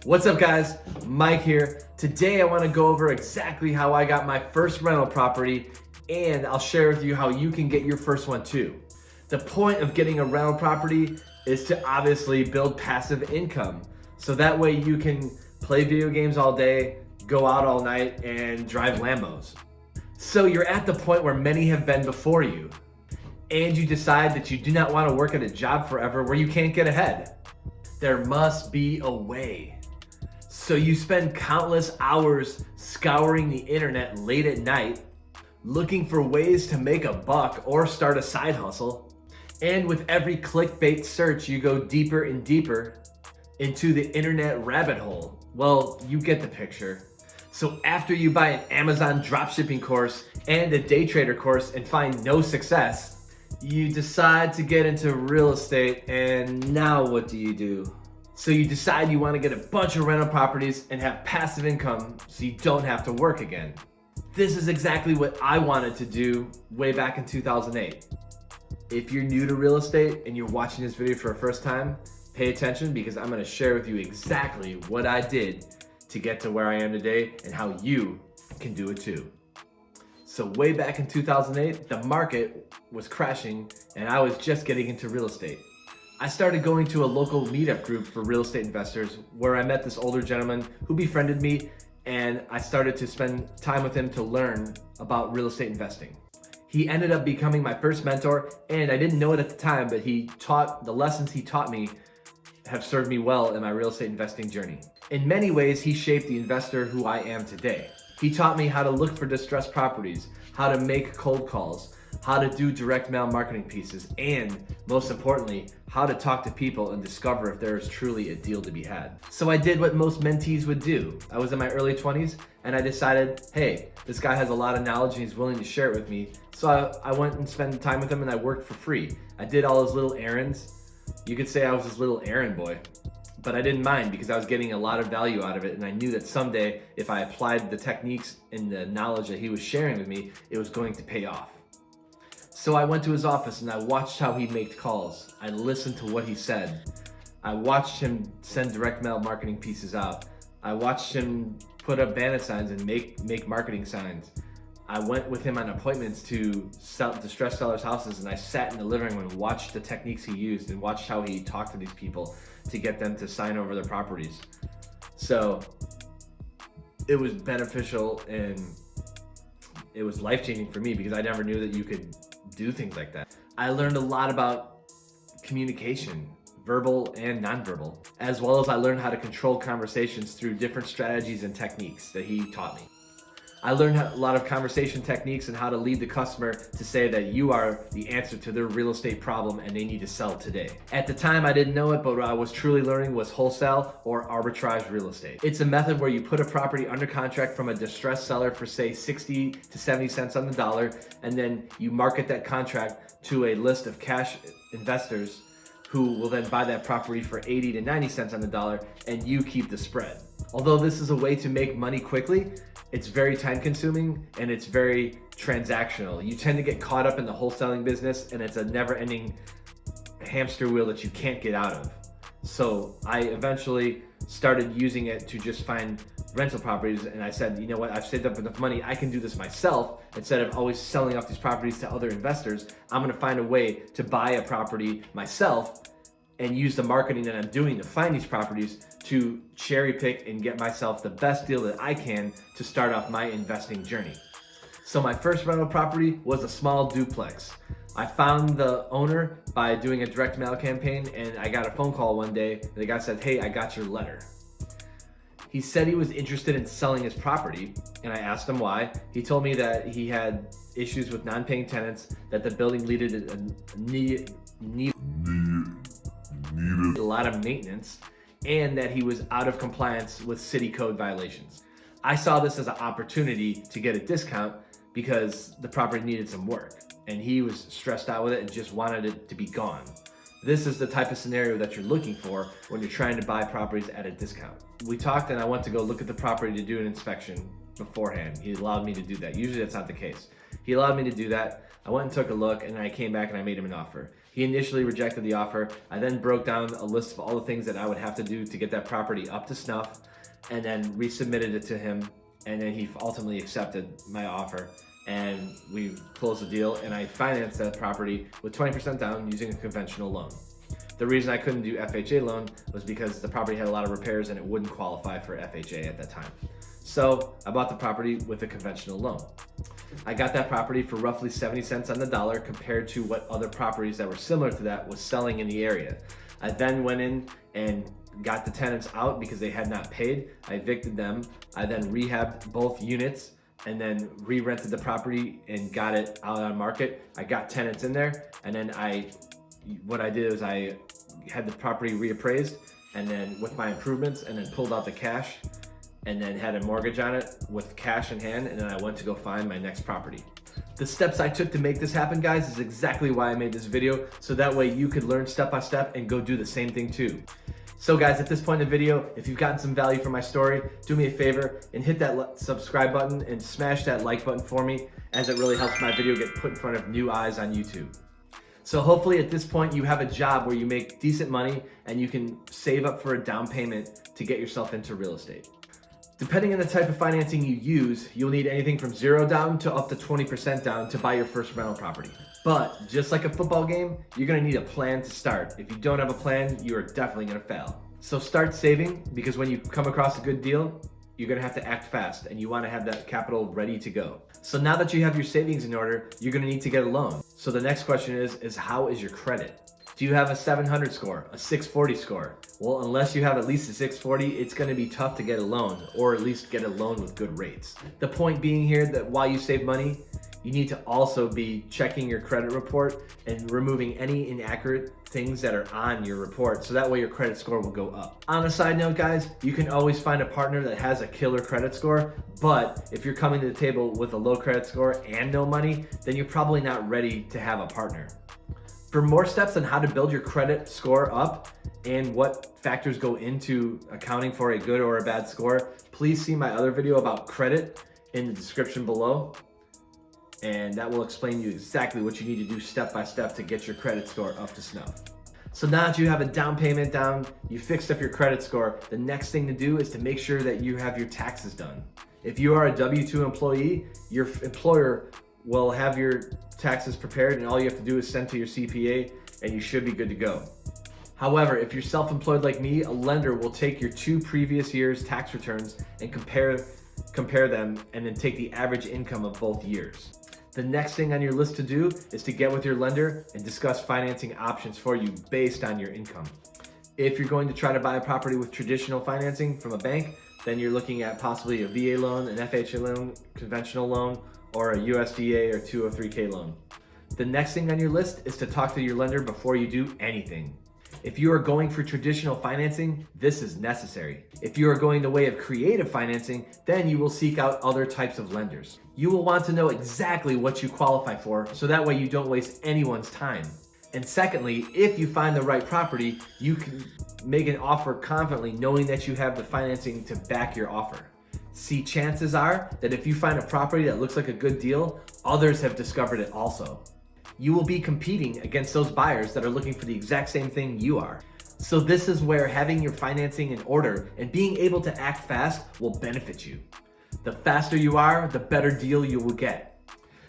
What's up guys, Mike here. Today I want to go over exactly how I got my first rental property, and I'll share with you how you can get your first one too. The point of getting a rental property is to obviously build passive income. So that way you can play video games all day, go out all night, and drive Lambos. So you're at the point where many have been before you, and you decide that you do not want to work at a job forever where you can't get ahead. There must be a way. So you spend countless hours scouring the internet late at night, looking for ways to make a buck or start a side hustle. And with every clickbait search, you go deeper and deeper into the internet rabbit hole. Well, you get the picture. So after you buy an Amazon dropshipping course and a day trader course and find no success, you decide to get into real estate, and now what do? So you decide you want to get a bunch of rental properties and have passive income so you don't have to work again. This is exactly what I wanted to do way back in 2008. If you're new to real estate and you're watching this video for the first time, pay attention because I'm going to share with you exactly what I did to get to where I am today and how you can do it too. So way back in 2008, the market was crashing and I was just getting into real estate. I started going to a local meetup group for real estate investors where I met this older gentleman who befriended me, and I started to spend time with him to learn about real estate investing. He ended up becoming my first mentor, and I didn't know it at the time, but the lessons he taught me have served me well in my real estate investing journey. In many ways, he shaped the investor who I am today. He taught me how to look for distressed properties, how to make cold calls, how to do direct mail marketing pieces, and most importantly, how to talk to people and discover if there is truly a deal to be had. So I did what most mentees would do. I was in my early 20s and I decided, hey, this guy has a lot of knowledge and he's willing to share it with me. So I went and spent time with him and I worked for free. I did all his little errands. You could say I was his little errand boy, but I didn't mind because I was getting a lot of value out of it, and I knew that someday if I applied the techniques and the knowledge that he was sharing with me, it was going to pay off. So I went to his office and I watched how he made calls. I listened to what he said. I watched him send direct mail marketing pieces out. I watched him put up banner signs and make marketing signs. I went with him on appointments to distressed sellers' houses, and I sat in the living room and watched the techniques he used and watched how he talked to these people to get them to sign over their properties. So it was beneficial and it was life-changing for me because I never knew that you could do things like that. I learned a lot about communication, verbal and nonverbal, as well as I learned how to control conversations through different strategies and techniques that he taught me. I learned a lot of conversation techniques and how to lead the customer to say that you are the answer to their real estate problem and they need to sell today. At the time, I didn't know it, but what I was truly learning was wholesale or arbitrage real estate. It's a method where you put a property under contract from a distressed seller for say 60 to 70 cents on the dollar, and then you market that contract to a list of cash investors who will then buy that property for 80 to 90 cents on the dollar, and you keep the spread. Although this is a way to make money quickly, it's very time consuming and it's very transactional. You tend to get caught up in the wholesaling business and it's a never ending hamster wheel that you can't get out of. So I eventually started using it to just find rental properties, and I said, you know what, I've saved up enough money, I can do this myself. Instead of always selling off these properties to other investors, I'm gonna find a way to buy a property myself and use the marketing that I'm doing to find these properties to cherry pick and get myself the best deal that I can to start off my investing journey. So my first rental property was a small duplex. I found the owner by doing a direct mail campaign, and I got a phone call one day and the guy said, hey, I got your letter. He said he was interested in selling his property, and I asked him why. He told me that he had issues with non-paying tenants, that the building needed a lot of maintenance, and that he was out of compliance with city code violations. I saw this as an opportunity to get a discount because the property needed some work, and he was stressed out with it and just wanted it to be gone. This is the type of scenario that you're looking for when you're trying to buy properties at a discount. We talked and I went to go look at the property to do an inspection beforehand. He allowed me to do that. Usually that's not the case. He allowed me to do that. I went and took a look, and I came back and I made him an offer. He initially rejected the offer. I then broke down a list of all the things that I would have to do to get that property up to snuff, and then resubmitted it to him, and then he ultimately accepted my offer, and we closed the deal, and I financed that property with 20% down using a conventional loan. The reason I couldn't do FHA loan was because the property had a lot of repairs and it wouldn't qualify for FHA at that time. So I bought the property with a conventional loan. I got that property for roughly 70 cents on the dollar compared to what other properties that were similar to that was selling in the area. I then went in and got the tenants out because they had not paid. I evicted them. I then rehabbed both units and then re-rented the property and got it out on market. I got tenants in there, and then what I did is I had the property reappraised, and then with my improvements, and then pulled out the cash, and then had a mortgage on it with cash in hand, and then I went to go find my next property. The steps I took to make this happen, guys, is exactly why I made this video, so that way you could learn step by step and go do the same thing too. So guys, at this point in the video, if you've gotten some value from my story, do me a favor and hit that subscribe button and smash that like button for me, as it really helps my video get put in front of new eyes on YouTube. So hopefully at this point you have a job where you make decent money and you can save up for a down payment to get yourself into real estate. Depending on the type of financing you use, you'll need anything from 0 down to up to 20% down to buy your first rental property. But just like a football game, you're gonna need a plan to start. If you don't have a plan, you are definitely gonna fail. So start saving, because when you come across a good deal, you're gonna have to act fast and you wanna have that capital ready to go. So now that you have your savings in order, you're gonna need to get a loan. So the next question is how is your credit? Do you have a 700 score, a 640 score? Well, unless you have at least a 640, it's gonna be tough to get a loan, or at least get a loan with good rates. The point being here that while you save money, you need to also be checking your credit report and removing any inaccurate things that are on your report, so that way your credit score will go up. On a side note, guys, you can always find a partner that has a killer credit score, but if you're coming to the table with a low credit score and no money, then you're probably not ready to have a partner. For more steps on how to build your credit score up and what factors go into accounting for a good or a bad score, please see my other video about credit in the description below. And that will explain you exactly what you need to do step by step to get your credit score up to snuff. So now that you have a down payment down, you fixed up your credit score, the next thing to do is to make sure that you have your taxes done. If you are a W-2 employee, your employer will have your taxes prepared, and all you have to do is send to your CPA and you should be good to go. However, if you're self-employed like me, a lender will take your 2 previous years' tax returns and compare them, and then take the average income of both years. The next thing on your list to do is to get with your lender and discuss financing options for you based on your income. If you're going to try to buy a property with traditional financing from a bank, then you're looking at possibly a VA loan, an FHA loan, conventional loan, or a USDA or 203K loan. The next thing on your list is to talk to your lender before you do anything. If you are going for traditional financing, this is necessary. If you are going the way of creative financing, then you will seek out other types of lenders. You will want to know exactly what you qualify for, so that way you don't waste anyone's time. And secondly, if you find the right property, you can make an offer confidently knowing that you have the financing to back your offer. See, chances are that if you find a property that looks like a good deal, others have discovered it also. You will be competing against those buyers that are looking for the exact same thing you are. So this is where having your financing in order and being able to act fast will benefit you. The faster you are, the better deal you will get.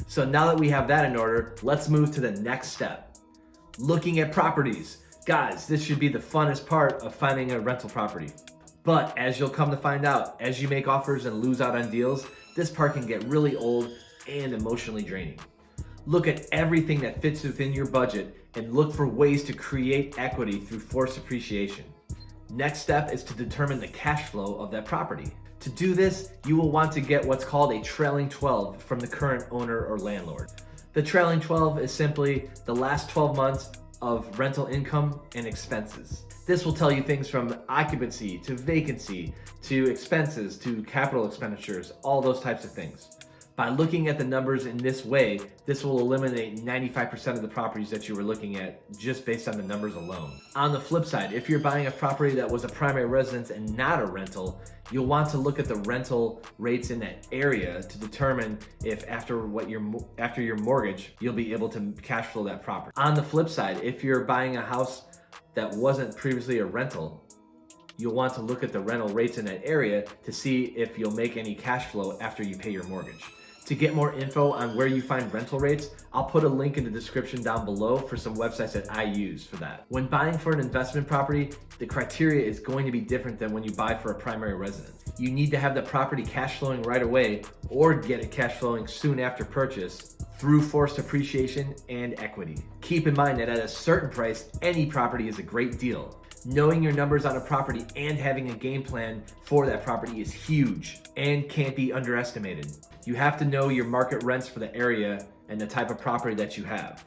So now that we have that in order, let's move to the next step. Looking at properties. Guys, this should be the funnest part of finding a rental property. But as you'll come to find out, as you make offers and lose out on deals, this part can get really old and emotionally draining. Look at everything that fits within your budget and look for ways to create equity through forced appreciation. Next step is to determine the cash flow of that property. To do this, you will want to get what's called a trailing 12 from the current owner or landlord. The trailing 12 is simply the last 12 months of rental income and expenses. This will tell you things from occupancy to vacancy to expenses to capital expenditures, all those types of things. By looking at the numbers in this way, this will eliminate 95% of the properties that you were looking at just based on the numbers alone. On the flip side, if you're buying a property that was a primary residence and not a rental, you'll want to look at the rental rates in that area to determine if after your mortgage, you'll be able to cash flow that property. On the flip side, if you're buying a house that wasn't previously a rental, you'll want to look at the rental rates in that area to see if you'll make any cash flow after you pay your mortgage. To get more info on where you find rental rates, I'll put a link in the description down below for some websites that I use for that. When buying for an investment property, the criteria is going to be different than when you buy for a primary residence. You need to have the property cash flowing right away or get it cash flowing soon after purchase through forced appreciation and equity. Keep in mind that at a certain price, any property is a great deal. Knowing your numbers on a property and having a game plan for that property is huge and can't be underestimated. You have to know your market rents for the area and the type of property that you have.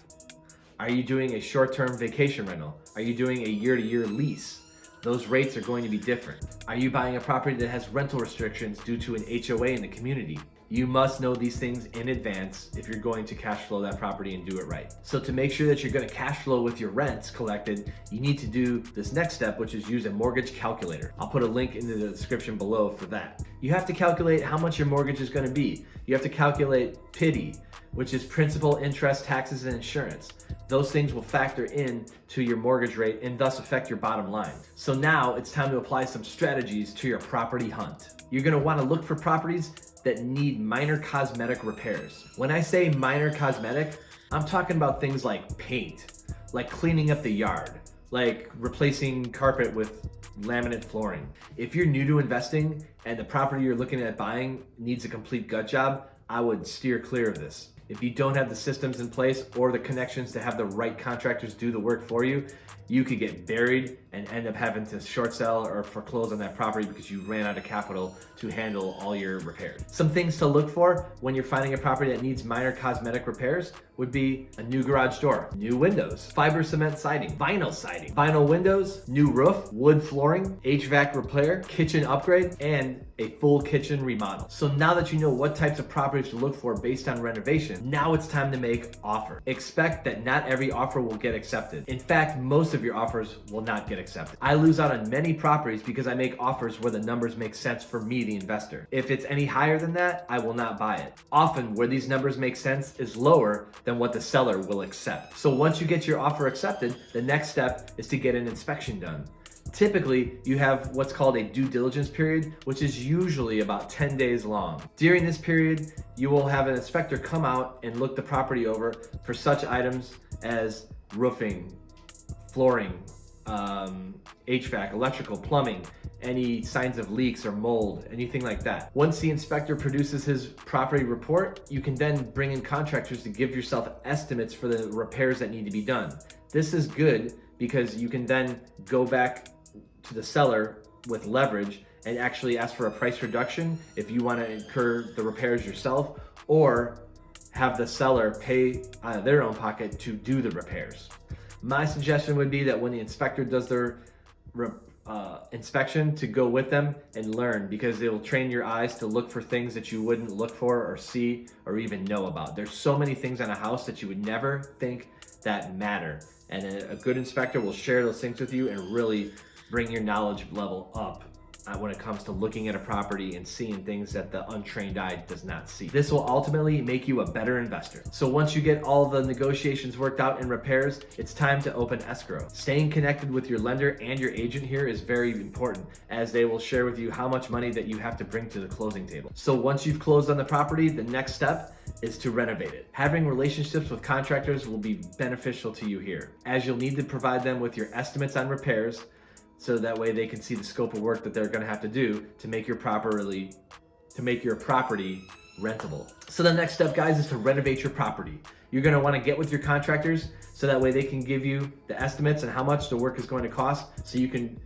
Are you doing a short-term vacation rental? Are you doing a year-to-year lease? Those rates are going to be different. Are you buying a property that has rental restrictions due to an HOA in the community? You must know these things in advance if you're going to cash flow that property and do it right. So to make sure that you're going to cash flow with your rents collected, you need to do this next step, which is use a mortgage calculator. I'll put a link in the description below for that. You have to calculate how much your mortgage is going to be. You have to calculate PITI, which is principal, interest, taxes, and insurance. Those things will factor in to your mortgage rate and thus affect your bottom line. So now it's time to apply some strategies to your property hunt. You're going to want to look for properties that need minor cosmetic repairs. When I say minor cosmetic, I'm talking about things like paint, like cleaning up the yard, like replacing carpet with laminate flooring. If you're new to investing and the property you're looking at buying needs a complete gut job, I would steer clear of this. If you don't have the systems in place or the connections to have the right contractors do the work for you, you could get buried and end up having to short sell or foreclose on that property because you ran out of capital to handle all your repairs. Some things to look for when you're finding a property that needs minor cosmetic repairs would be a new garage door, new windows, fiber cement siding, vinyl windows, new roof, wood flooring, HVAC repair, kitchen upgrade, and a full kitchen remodel. So now that you know what types of properties to look for based on renovation, now it's time to make offer. Expect that not every offer will get accepted. In fact, most of your offers will not get accepted. I lose out on many properties because I make offers where the numbers make sense for me, the investor. If it's any higher than that, I will not buy it. Often where these numbers make sense is lower than what the seller will accept. So once you get your offer accepted, the next step is to get an inspection done. Typically, you have what's called a due diligence period, which is usually about 10 days long. During this period, you will have an inspector come out and look the property over for such items as roofing, flooring, HVAC, electrical, plumbing, any signs of leaks or mold, anything like that. Once the inspector produces his property report, you can then bring in contractors to give yourself estimates for the repairs that need to be done. This is good because you can then go back to the seller with leverage and actually ask for a price reduction if you want to incur the repairs yourself, or have the seller pay out of their own pocket to do the repairs. My suggestion would be that when the inspector does their inspection, to go with them and learn, because it will train your eyes to look for things that you wouldn't look for or see or even know about. There's so many things on a house that you would never think that matter. And a good inspector will share those things with you and really bring your knowledge level up when it comes to looking at a property and seeing things that the untrained eye does not see. This will ultimately make you a better investor. So once you get all the negotiations worked out and repairs, it's time to open escrow. Staying connected with your lender and your agent here is very important, as they will share with you how much money that you have to bring to the closing table. So once you've closed on the property, the next step is to renovate it. Having relationships with contractors will be beneficial to you here, as you'll need to provide them with your estimates on repairs, so that way they can see the scope of work that they're going to have to do to make your property rentable. So the next step, guys, is to renovate your property. You're going to want to get with your contractors so that way they can give you the estimates and how much the work is going to cost, so you can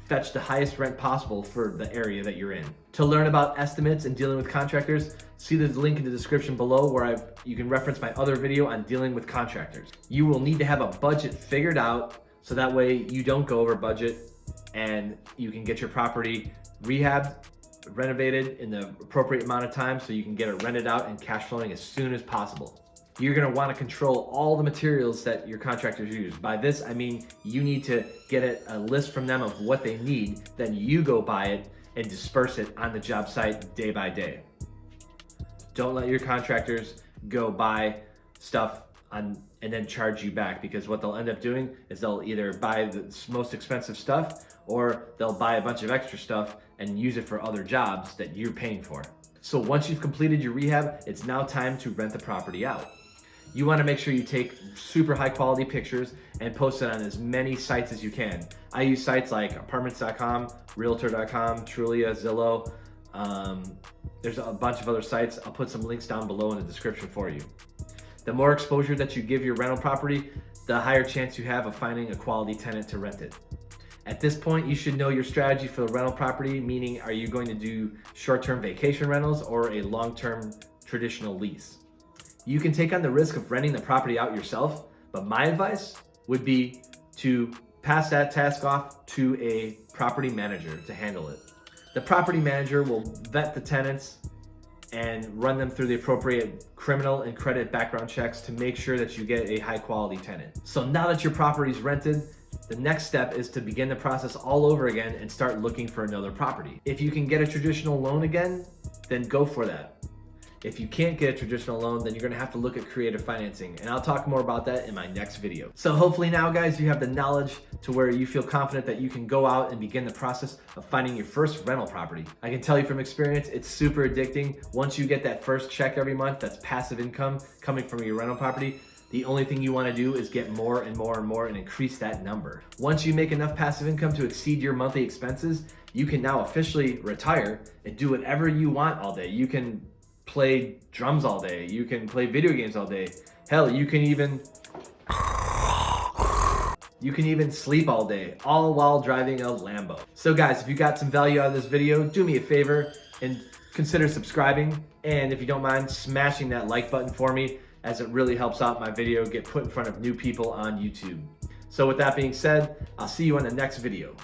fetch the highest rent possible for the area that you're in. To learn about estimates and dealing with contractors, see the link in the description below where you can reference my other video on dealing with contractors. You will need to have a budget figured out, so that way you don't go over budget and you can get your property rehabbed, renovated in the appropriate amount of time so you can get it rented out and cash flowing as soon as possible. You're gonna wanna control all the materials that your contractors use. By this, I mean you need to get a list from them of what they need, then you go buy it and disperse it on the job site day by day. Don't let your contractors go buy stuff and then charge you back, because what they'll end up doing is they'll either buy the most expensive stuff or they'll buy a bunch of extra stuff and use it for other jobs that you're paying for. So once you've completed your rehab, it's now time to rent the property out. You want to make sure you take super high quality pictures and post it on as many sites as you can. I use sites like apartments.com, realtor.com, Trulia, Zillow. There's a bunch of other sites. I'll put some links down below in the description for you. The more exposure that you give your rental property, the higher chance you have of finding a quality tenant to rent it. At this point, you should know your strategy for the rental property, meaning are you going to do short-term vacation rentals or a long-term traditional lease? You can take on the risk of renting the property out yourself, but my advice would be to pass that task off to a property manager to handle it. The property manager will vet the tenants and run them through the appropriate criminal and credit background checks to make sure that you get a high quality tenant. So now that your property is rented, the next step is to begin the process all over again and start looking for another property. If you can get a traditional loan again, then go for that. If you can't get a traditional loan, then you're gonna have to look at creative financing, and I'll talk more about that in my next video. So hopefully now, guys, you have the knowledge to where you feel confident that you can go out and begin the process of finding your first rental property. I can tell you from experience, it's super addicting. Once you get that first check every month, that's passive income coming from your rental property, the only thing you wanna do is get more and more and more and increase that number. Once you make enough passive income to exceed your monthly expenses, you can now officially retire and do whatever you want all day. You can play drums all day. You can play video games all day. Hell, you can even sleep all day, all while driving a Lambo. So guys, if you got some value out of this video, do me a favor and consider subscribing. And if you don't mind, smashing that like button for me, as it really helps out my video get put in front of new people on YouTube. So with that being said, I'll see you on the next video.